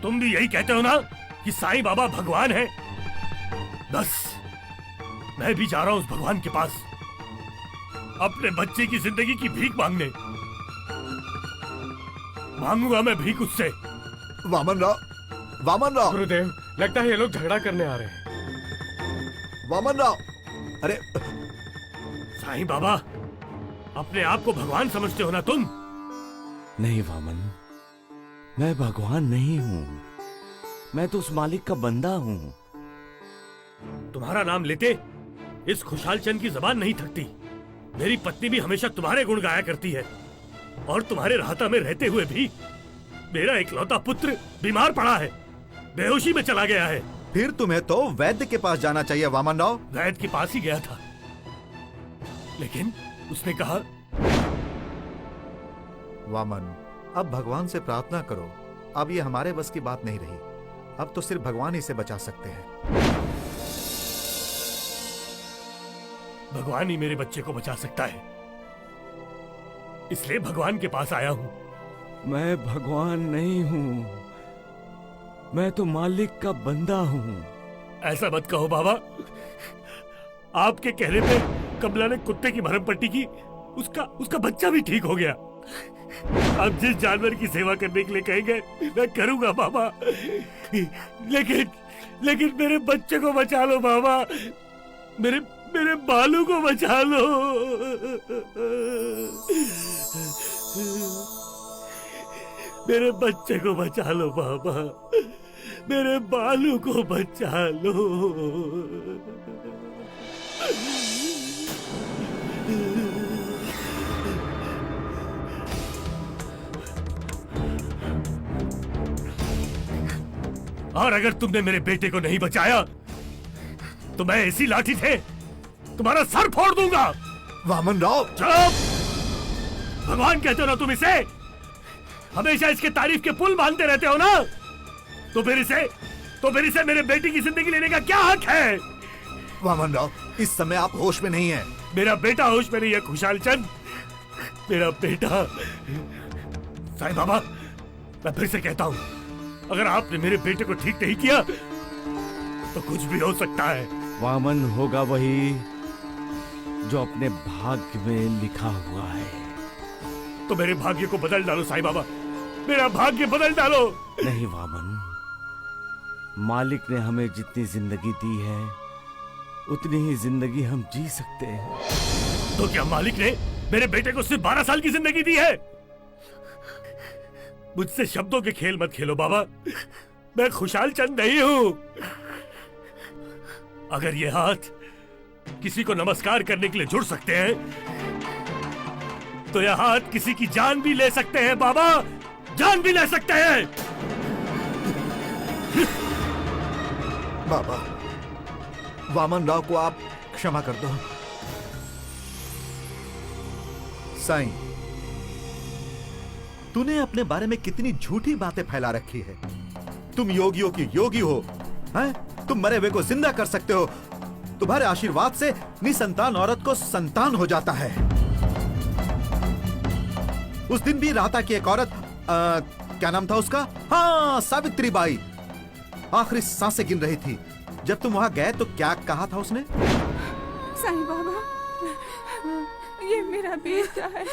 तुम भी यही कहते हो ना कि साईं बाबा भगवान है? बस मैं भी जा रहा हूं उस भगवान के पास, अपने बच्चे की जिंदगी की भीख मांगने। मांगूंगा मैं भीख उससे। वामन राव, वामन राव। गुरुदेव, लगता है ये लोग झगड़ा करने आ रहे हैं। वामन राव, अरे साईं बाबा, अपने आप को भगवान समझते हो ना तुम? नहीं वामन, मैं भगवान नहीं हूं, मैं तो उस मालिक का बंदा हूं। तुम्हारा नाम लेते इस खुशहाल चंद की जबान नहीं थकती। मेरी पत्नी भी हमेशा तुम्हारे गुण गाया करती है, और तुम्हारे राहता में रहते हुए भी मेरा इकलौता पुत्र बीमार पड़ा है, बेहोशी में चला गया है। फिर तुम्हें तो वैद्य के पास जाना चाहिए वामन राव। वैद्य के पास ही गया था, लेकिन उसने कहा, वामन, अब भगवान से प्रार्थना करो। अब ये हमारे बस की बात नहीं रही, अब तो सिर्फ भगवान ही से बचा सकते हैं। भगवान ही मेरे बच्चे को बचा सकता है, इसलिए भगवान के पास आया हूं। मैं भगवान नहीं हूं, मैं तो मालिक का बंदा हूं। ऐसा मत कहो बाबा। आपके कहने पे कमला ने कुत्ते की मरहम पट्टी की, उसका बच्चा भी ठीक हो गया। अब जिस जानवर की सेवा करने के लिए कहेंगे मैं करूंगा बाबा, लेकिन मेरे बच्चे को बचा लो बाबा, मेरे बालू को बचा लो। मेरे बच्चे को बचा लो बाबा, मेरे बालू को बचा लो। और अगर तुमने मेरे बेटे को नहीं बचाया तो मैं ऐसी लाठी से तुम्हारा सर फोड़ दूंगा। वामन राव, चुप! भगवान कहते हो ना तुम इसे? हमेशा इसके तारीफ के पुल बांधते रहते हो ना? तो फिर इसे मेरे बेटे की जिंदगी लेने का क्या हक है? वामन राव, इस समय आप होश में नहीं हैं। मेरा बेटा होश में नहीं है खुशहाल चंद, मेरा बेटा। साईं बाबा, मैं फिर से कहता हूं, अगर आपने मेरे बेटे को ठीक नहीं किया तो कुछ भी हो सकता है। वामन होगा वही जो अपने भाग्य में लिखा हुआ है। तो मेरे भाग्य को बदल डालो साईं बाबा, मेरा भाग्य बदल डालो। नहीं वामन, मालिक ने हमें जितनी जिंदगी दी है उतनी ही जिंदगी हम जी सकते हैं। तो क्या मालिक ने मेरे बेटे को सिर्फ 12 साल की जिंदगी दी है? मुझसे शब्दों के खेल मत खेलो बाबा, मैं खुशहाल चंद नहीं हूं। अगर ये हाथ किसी को नमस्कार करने के लिए जुड़ सकते हैं तो यह हाथ किसी की जान भी ले सकते हैं बाबा, जान भी ले सकते हैं। बाबा, वामन राव को आप क्षमा कर दो। साईं, तूने अपने बारे में कितनी झूठी बातें फैला रखी है। तुम योगियों की योगी हो, हैं? तुम मरे हुए को जिंदा कर सकते हो। तुम्हारे आशीर्वाद से निसंतान औरत को संतान हो जाता है। उस दिन भी राता की एक औरत, क्या नाम था उसका? हाँ, सावित्री बाई, आखिरी सांसें गिन रही थी। जब तुम वहां गए तो क्या कहा था उसने? साईं बाबा, ये मेरा बेटा है।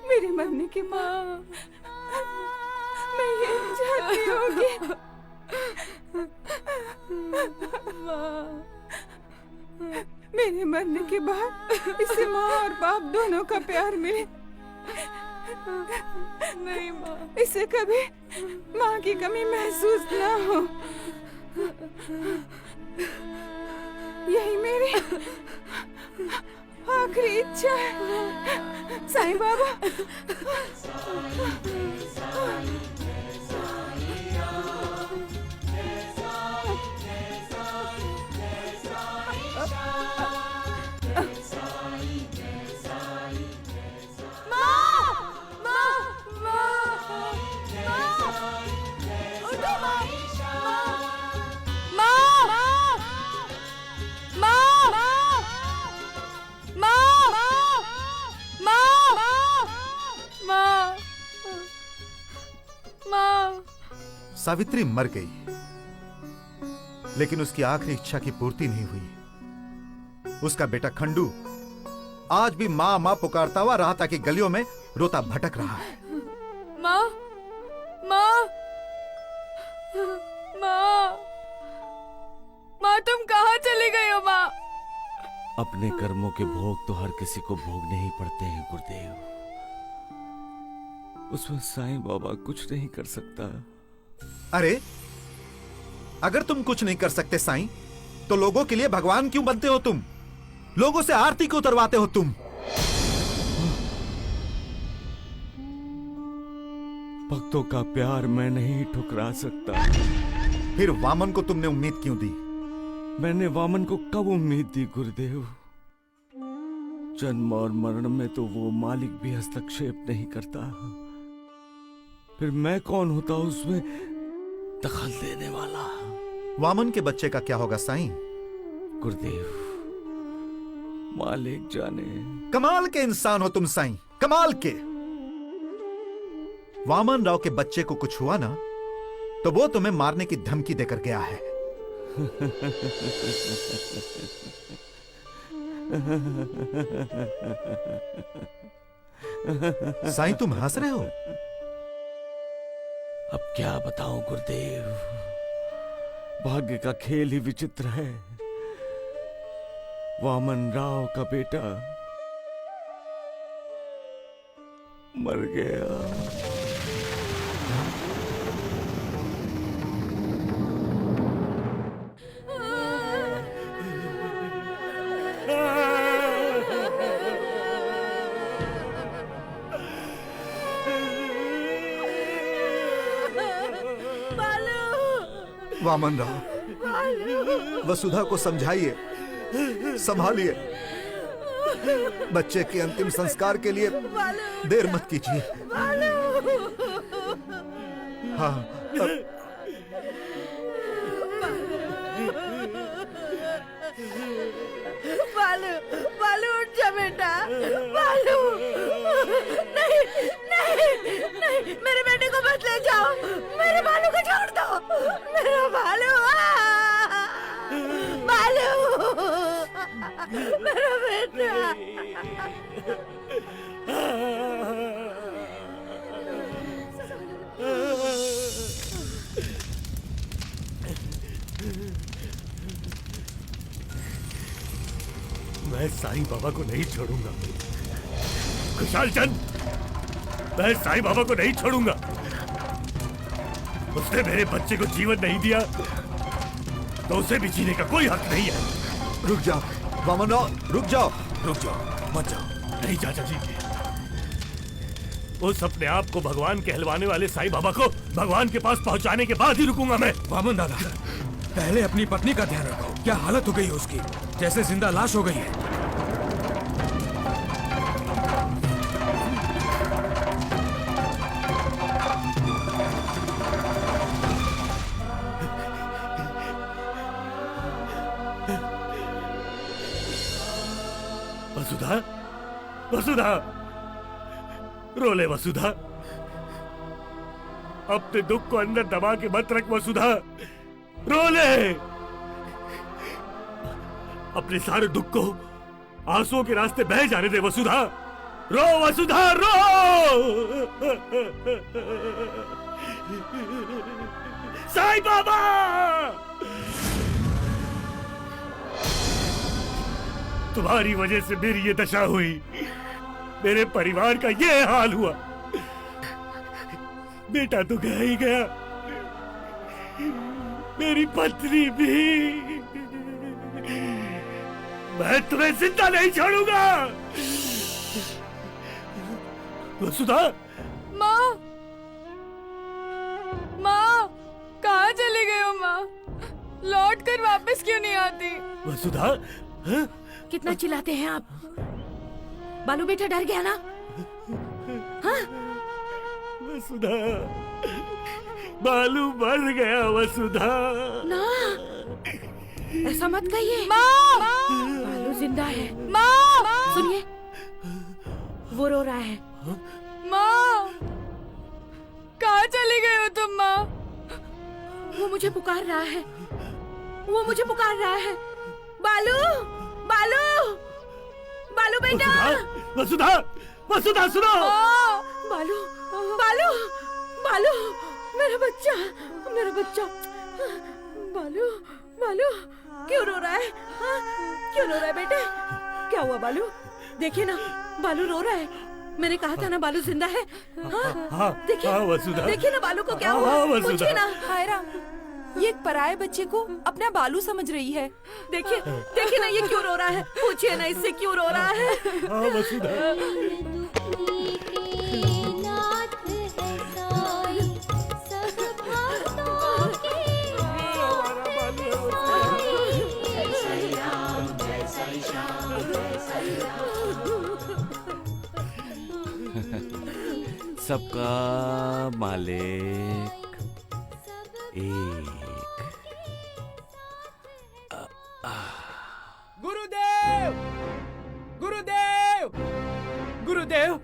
मेरे मरने के बाद मैं ये चाहती हूँ कि मेरे मरने के बाद इसे माँ और बाप दोनों का प्यार मिले। नहीं माँ, इसे कभी माँ की कमी महसूस ना हो। यही मेरी आखिरी इच्छा है साईं बाबा। सावित्री मर गई, लेकिन उसकी आखिरी इच्छा की पूर्ति नहीं हुई। उसका बेटा खंडू आज भी मां मां पुकारता हुआ राहता की गलियों में रोता भटक रहा है। माँ, माँ, माँ, माँ तुम कहाँ चली गई हो माँ? अपने कर्मों के भोग तो हर किसी को भोगने ही पड़ते हैं गुरुदेव। उसमें साईं बाबा कुछ नहीं कर सकता। अरे अगर तुम कुछ नहीं कर सकते साईं, तो लोगों के लिए भगवान क्यों बनते हो तुम? लोगों से आरती क्यों उतरवाते हो तुम? भक्तों का प्यार मैं नहीं ठुकरा सकता। फिर वामन को तुमने उम्मीद क्यों दी? मैंने वामन को कब उम्मीद दी गुरुदेव? जन्म और मरण में तो वो मालिक भी हस्तक्षेप नहीं करता, फिर मैं कौन होता उसमें दखल देने वाला? वामन के बच्चे का क्या होगा साईं? गुरुदेव मालिक जाने। कमाल के इंसान हो तुम साईं, कमाल के। वामन राव के बच्चे को कुछ हुआ ना, तो वो तुम्हें मारने की धमकी देकर गया है। साईं तुम हंस रहे हो? अब क्या बताऊं गुरुदेव, भाग्य का खेल ही विचित्र है। वामन राव का बेटा मर गया। वामन राव, वसुधा को समझाइए, संभालिए। बच्चे के अंतिम संस्कार के लिए देर मत कीजिए। हाँ बालू, बालू उठ जा बेटा। बालू, नहीं, नहीं, नहीं, मेरे बेटे को मत ले जाओ। मेरे बालू को छोड़ दो। मेरा बालू, बालू, मेरा बेटा। मैं साईं बाबा को नहीं छोड़ूंगा। खुशहाल चंद, मैं साईं बाबा को नहीं छोड़ूंगा। उसने मेरे बच्चे को जीवन नहीं दिया, तो उसे भी जीने का कोई हक नहीं है। रुक जाओ वामन राव, रुक जाओ। रुक जाओ, मत जाओ। नहीं चाचा जी, उस अपने आप को भगवान कहलवाने वाले साईं बाबा को भगवान के पास पहुंचाने के बाद ही रुकूंगा मैं। वामन दादा, पहले अपनी पत्नी का ध्यान रखो। क्या हालत हो गई है उसकी, जैसे जिंदा लाश हो गई है। वसुधा, वसुधा, रोले वसुधा। अपने दुख को अंदर दबा के मत रख वसुधा, रोले। अपने सारे दुख को आंसुओं के रास्ते बह जाने दे वसुधा। रो वसुधा, रो। साईं बाबा, तुम्हारी वजह से मेरी ये दशा हुई, मेरे परिवार का ये हाल हुआ। बेटा तो गया ही गया, मेरी पत्नी भी। मैं तुम्हें जिंदा नहीं छोड़ूंगा। वसुधा, माँ, माँ, कहाँ चली गई हो माँ? लौट कर वापस क्यों नहीं आती? वसुधा, हाँ? कितना चिल्लाते हैं आप? बालू बेटा डर गया ना? हाँ? वसुधा, बालू मर गया वसुधा। ना, ऐसा मत कहिए। माँ, बालू जिंदा है। माँ, सुनिए, वो रो रहा है। माँ, कहाँ चली गई हो तुम माँ? मुझे पुकार रहा है, वो मुझे पुकार रहा है। बालू, बालू, बालू बेटा। वसुधा, वसुधा सुनो। बालू, बालू, बालू, मेरा बच्चा, मेरा बच्चा। बालू, बालू, क्यों रो रहा है? हाँ? क्यों रो रहा है बेटे? क्या हुआ बालू? देखिए ना, बालू रो रहा है। मैंने कहा था ना बालू जिंदा है। हाँ? देखिए, वसुधा। देखिए ना बालू को क्या हुआ? पूछिए ना। हायरा, ये एक पराये बच्चे को अपना बालू समझ रही है। देखिए, देखिए ना ये क्यों रो रहा है? पूछिए ना इससे क्यों रो रहा है? सबका मालिक एक। गुरुदेव, गुरुदेव, गुरुदेव,